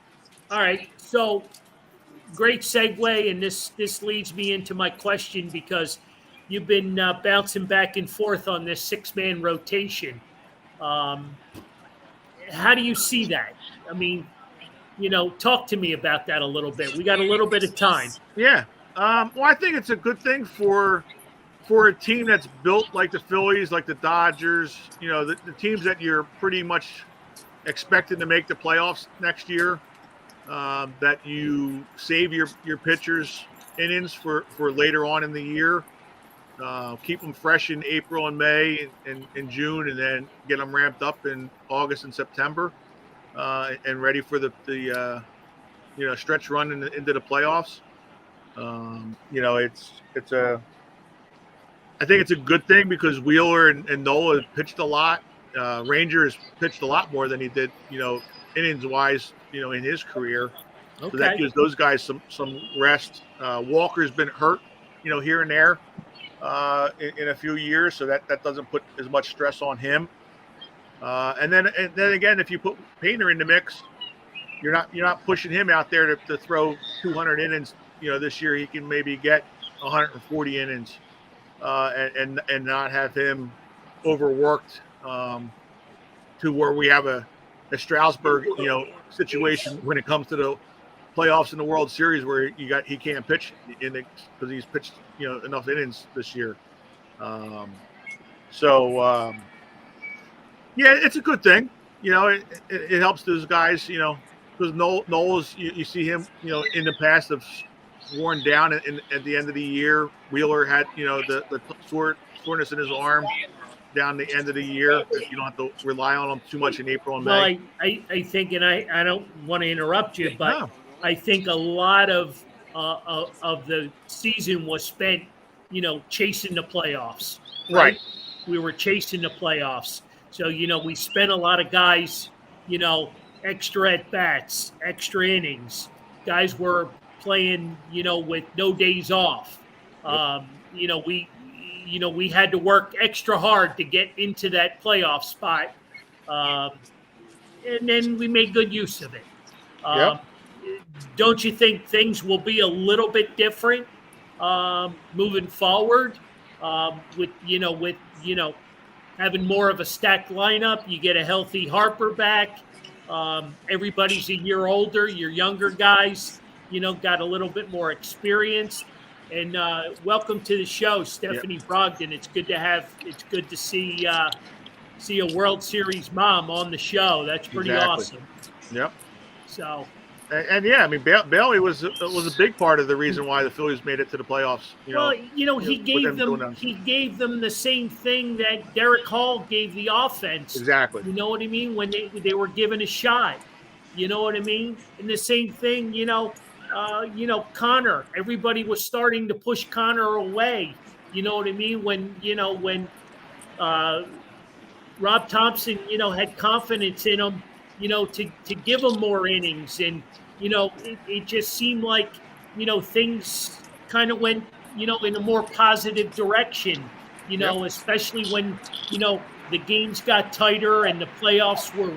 All right, so great segue, and this leads me into my question, because you've been bouncing back and forth on this 6-man rotation. How do you see that? I mean, talk to me about that a little bit. We got a little bit of time. Yeah. Well, I think it's a good thing for a team that's built like the Phillies, like the Dodgers, the teams that you're pretty much expected to make the playoffs next year, that you save your pitchers' innings for later on in the year, keep them fresh in April and May and June, and then get them ramped up in August and September, and ready for the stretch run into the playoffs. I think it's a good thing, because Wheeler and Nola pitched a lot. Ranger has pitched a lot more than he did, innings wise, in his career. Okay. So that gives those guys some rest. Walker's been hurt, here and there, in a few years, so that doesn't put as much stress on him. And then again, if you put Painter in the mix, you're not pushing him out there to throw 200 innings. This year he can maybe get 140 innings, and not have him overworked, to where we have a Strasburg, situation when it comes to the playoffs in the World Series, where he can't pitch because he's pitched enough innings this year. Yeah, it's a good thing. It helps those guys. Because Noel's, you see him, in the past have worn down at the end of the year. Wheeler had the soreness in his arm down the end of the year. You don't have to rely on them too much in April and May. Well, I think, and I don't want to interrupt you, but no. I think a lot of the season was spent, chasing the playoffs. Right? We were chasing the playoffs. So, we spent a lot of guys, extra at-bats, extra innings. Guys were playing, with no days off. We had to work extra hard to get into that playoff spot, and then we made good use of it. Don't you think things will be a little bit different moving forward, with having more of a stacked lineup? You get a healthy Harper back. Everybody's a year older. Your younger guys, got a little bit more experience. And welcome to the show, Stephanie Brogdon. It's good to see a World Series mom on the show. That's pretty awesome. Yep. So. And yeah, I mean, Bailey was a big part of the reason why the Phillies made it to the playoffs. He gave them the same thing that Derek Hall gave the offense. Exactly. You know what I mean? When they were given a shot. You know what I mean? And the same thing, Connor. Everybody was starting to push Connor away. You know what I mean? When Rob Thompson, had confidence in him, to give him more innings, and it just seemed like things kind of went in a more positive direction especially when, the games got tighter and the playoffs were,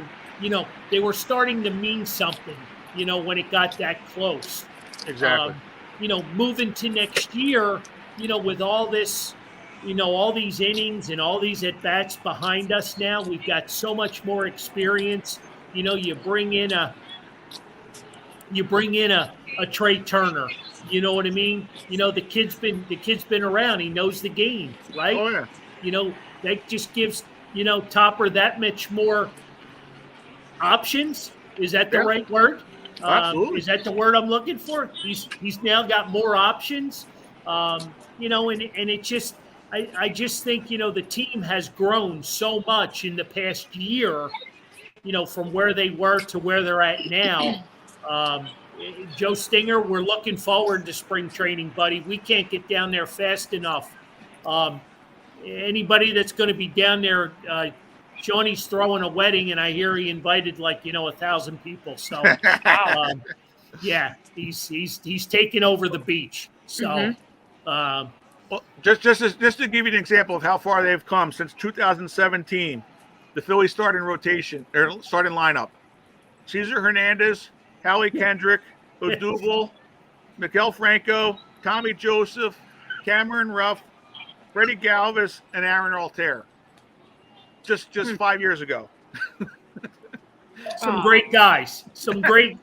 they were starting to mean something, when it got that close. Exactly. Moving to next year, with all this, all these innings and all these at bats behind us now, we've got so much more experience. You bring in a Trey Turner. You know what I mean? The kid's been around. He knows the game, right? Oh yeah. That just gives Topper that much more options. Is that the Yeah. right word? Absolutely. Is that the word I'm looking for? He's now got more options. And it just I just think the team has grown so much in the past year. From where they were to where they're at now. Joe Stinger, we're looking forward to spring training, buddy. We can't get down there fast enough. Anybody that's going to be down there, Johnny's throwing a wedding, and I hear he invited 1,000 people. So, yeah, he's taking over the beach. So, well, just to give you an example of how far they've come since 2017, the Phillies starting rotation or starting lineup: Cesar Hernandez, Howie Kendrick, Odubel, Miguel Franco, Tommy Joseph, Cameron Ruff, Freddie Galvis, and Aaron Altair. Just 5 years ago. Some great guys, some great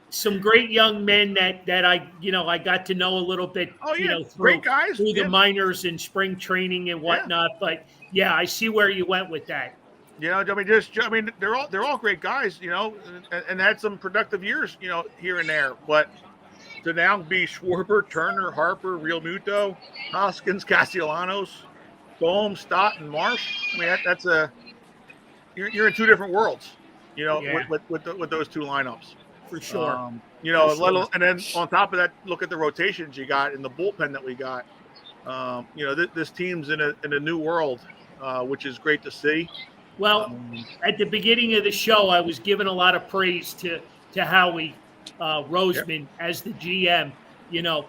young men that I got to know a little bit. Oh yeah, through, great guys through the minors and spring training and whatnot. Yeah. But yeah, I see where you went with that. They're all great guys, and had some productive years, here and there. But to now be Schwarber, Turner, Harper, Real Muto, Hoskins, Castellanos, Bohm, Stott, and Marsh. That's you're in two different worlds, with those two lineups for sure. And then on top of that, look at the rotations you got in the bullpen that we got. This team's in a new world, which is great to see. Well, at the beginning of the show, I was giving a lot of praise to Howie Roseman as the GM. A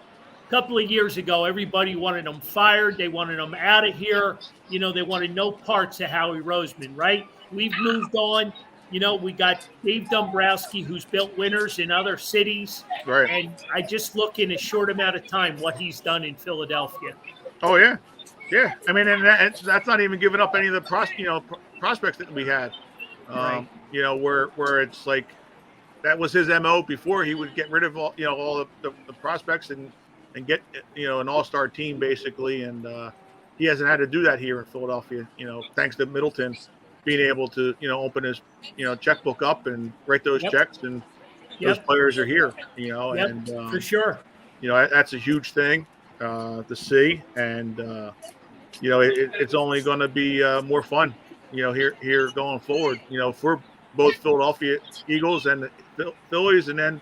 couple of years ago, everybody wanted him fired. They wanted him out of here. They wanted no parts of Howie Roseman, right? We've moved on. We got Dave Dombrowski, who's built winners in other cities. Right. And I just look in a short amount of time what he's done in Philadelphia. Oh, yeah. Yeah. And that's not even giving up any of the prospects that we had. Right. Where it's like that was his MO before. He would get rid of all the prospects and get an all-star team basically, and he hasn't had to do that here in Philadelphia. Thanks to Middleton being able to open his checkbook up and write those checks, and those players are here. And for sure. That's a huge thing to see, and it's only going to be more fun. Here going forward. For both Philadelphia Eagles and the Phillies, and then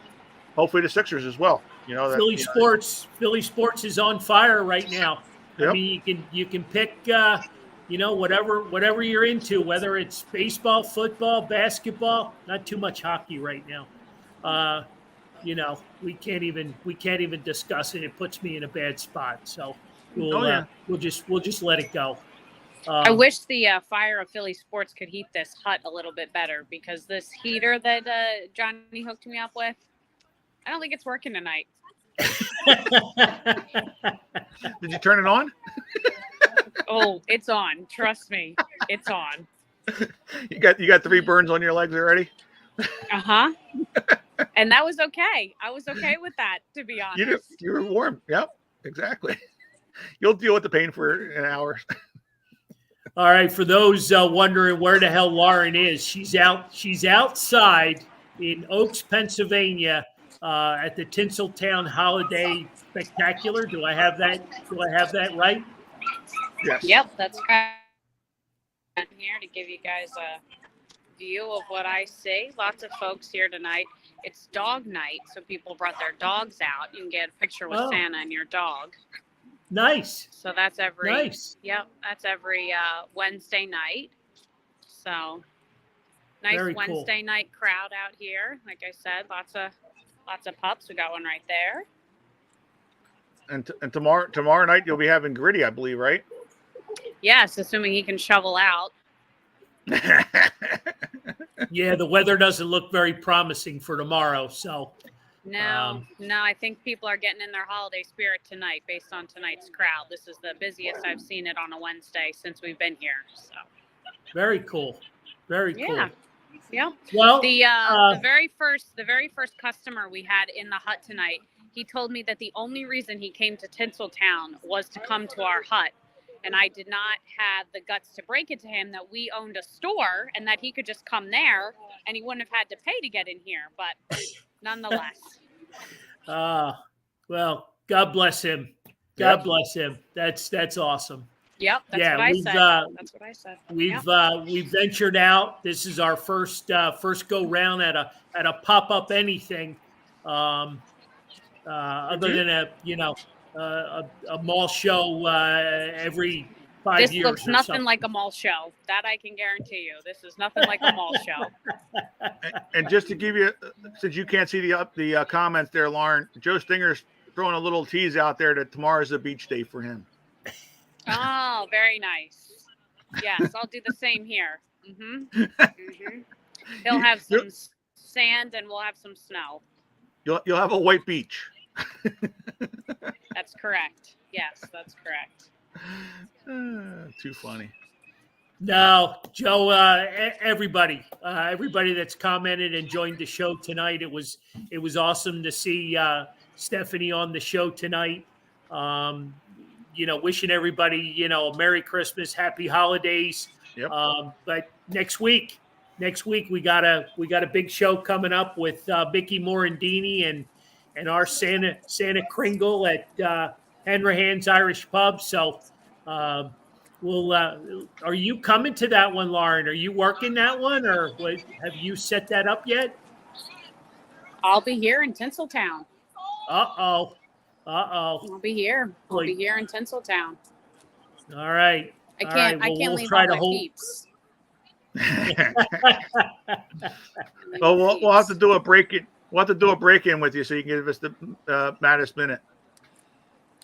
hopefully the Sixers as well. Philly sports is on fire right now. Yep. I mean, you can pick whatever you're into, whether it's baseball, football, basketball. Not too much hockey right now. We can't even discuss it. It puts me in a bad spot. So we'll just let it go. I wish the fire of Philly sports could heat this hut a little bit better, because this heater that Johnny hooked me up with, I don't think it's working tonight. Did you turn it on? Oh, it's on. Trust me, it's on. You got 3 burns on your legs already? Uh-huh. And that was okay. I was okay with that, to be honest. You were warm. Yep, exactly. You'll deal with the pain for an hour. All right. For those wondering where the hell Lauren is, she's outside in Oaks, Pennsylvania, at the Tinseltown Holiday Spectacular. Do I have that right? Yes. Yep, that's right. I'm here to give you guys a view of what I see. Lots of folks here tonight. It's dog night, so people brought their dogs out. You can get a picture with Santa and your dog. Nice. So that's every nice. Yep, that's every Wednesday night. So nice. Very Wednesday night crowd out here. Like I said, lots of pups. We got one right there. And tomorrow night you'll be having Gritty, I believe, right? Yes, assuming he can shovel out. Yeah, the weather doesn't look very promising for tomorrow. So No, I think people are getting in their holiday spirit tonight based on tonight's crowd. This is the busiest I've seen it on a Wednesday since we've been here. So very cool. Very cool. Yeah. Well, the very first customer we had in the hut tonight, he told me that the only reason he came to Tinseltown was to come to our hut. And I did not have the guts to break it to him that we owned a store and that he could just come there and he wouldn't have had to pay to get in here. But nonetheless. Well, God bless him. God bless him. That's awesome. Yep, that's what I said. That's what I said. We've ventured out. This is our first go round at a pop up anything, other than a mall show every 5 years. This looks nothing like a mall show. That I can guarantee you. This is nothing like a mall show. And just to give you, since you can't see the comments there, Lauren, Joe Stinger's throwing a little tease out there that tomorrow's a beach day for him. Oh, very nice. Yes, I'll do the same here. He'll have some sand and we'll have some snow. You'll have a white beach. That's correct. Yes, that's correct. Too funny. No, Joe, everybody that's commented and joined the show tonight. It was awesome to see Stephanie on the show tonight. Wishing everybody, a Merry Christmas, Happy Holidays. Yep. But next week we got a big show coming up with Mickey Morandini and our Santa Kringle at Hanrahan's Irish Pub. So are you coming to that one, Lauren? Are you working that one, or have you set that up yet? I'll be here in Tinseltown. Uh-oh. I'll be here. I'll be here in Tinseltown. All right. I can't leave all my peeps. Well, we'll have to do a break-in. We'll have to do a break-in with you so you can give us the Maddest Minute.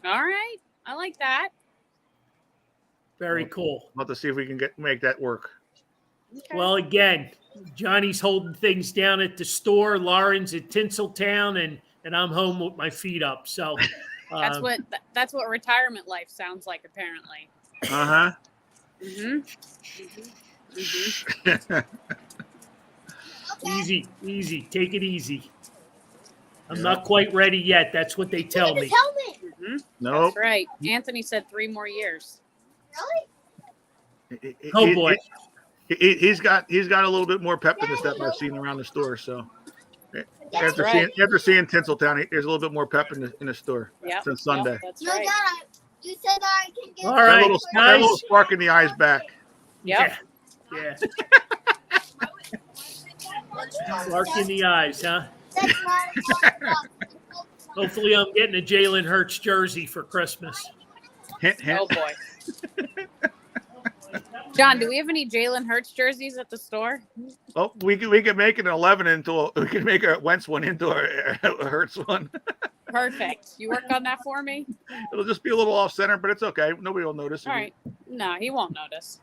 All right. I like that. Very cool. We'll have to see if we can make that work. Okay. Well, again, Johnny's holding things down at the store. Lauren's at Tinseltown, and I'm home with my feet up. So that's what retirement life sounds like, apparently. Easy. Take it easy. I'm not quite ready yet. That's what they tell me. No, that's right. Anthony said 3 more years. Really? Oh boy. He's got a little bit more pep in the step I've seen around the store. So after seeing Tinseltown, there's a little bit more pep in the store since Sunday. That's right. You said I can get all right, that little spark in the eyes back. Yeah. Spark in the eyes, huh? Hopefully, I'm getting a Jalen Hurts jersey for Christmas. Hint, hint. Oh boy. John, do we have any Jalen Hurts jerseys at the store? Oh, we can make an 11 we can make a Wentz one into a Hurts one. Perfect. You work on that for me? It'll just be a little off center, but it's okay. Nobody will notice. All right. No, he won't notice.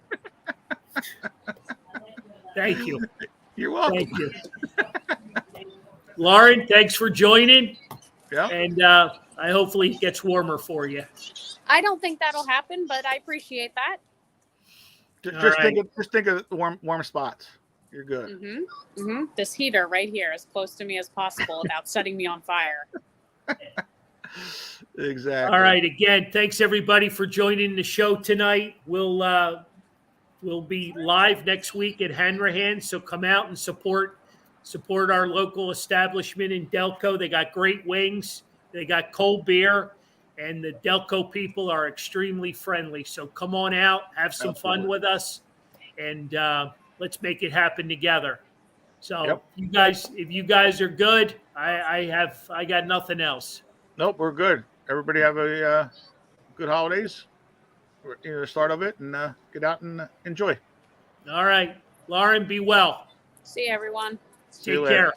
Thank you. You're welcome. Thank you. Lauren, thanks for joining. Yeah. And hopefully it gets warmer for you. I don't think that'll happen, but I appreciate that. Just think of warm spots. You're good. This heater right here, as close to me as possible without setting me on fire. Exactly. All right. Again, thanks everybody for joining the show tonight. We'll be live next week at Hanrahan, so come out and support our local establishment in Delco. They got great wings. They got cold beer. And the Delco people are extremely friendly. So come on out, have some fun with us, and let's make it happen together. So if you guys are good, I got nothing else. Nope, we're good. Everybody have a good holidays. We're the start of it, and get out and enjoy. All right, Lauren, be well. See you, everyone. Take care.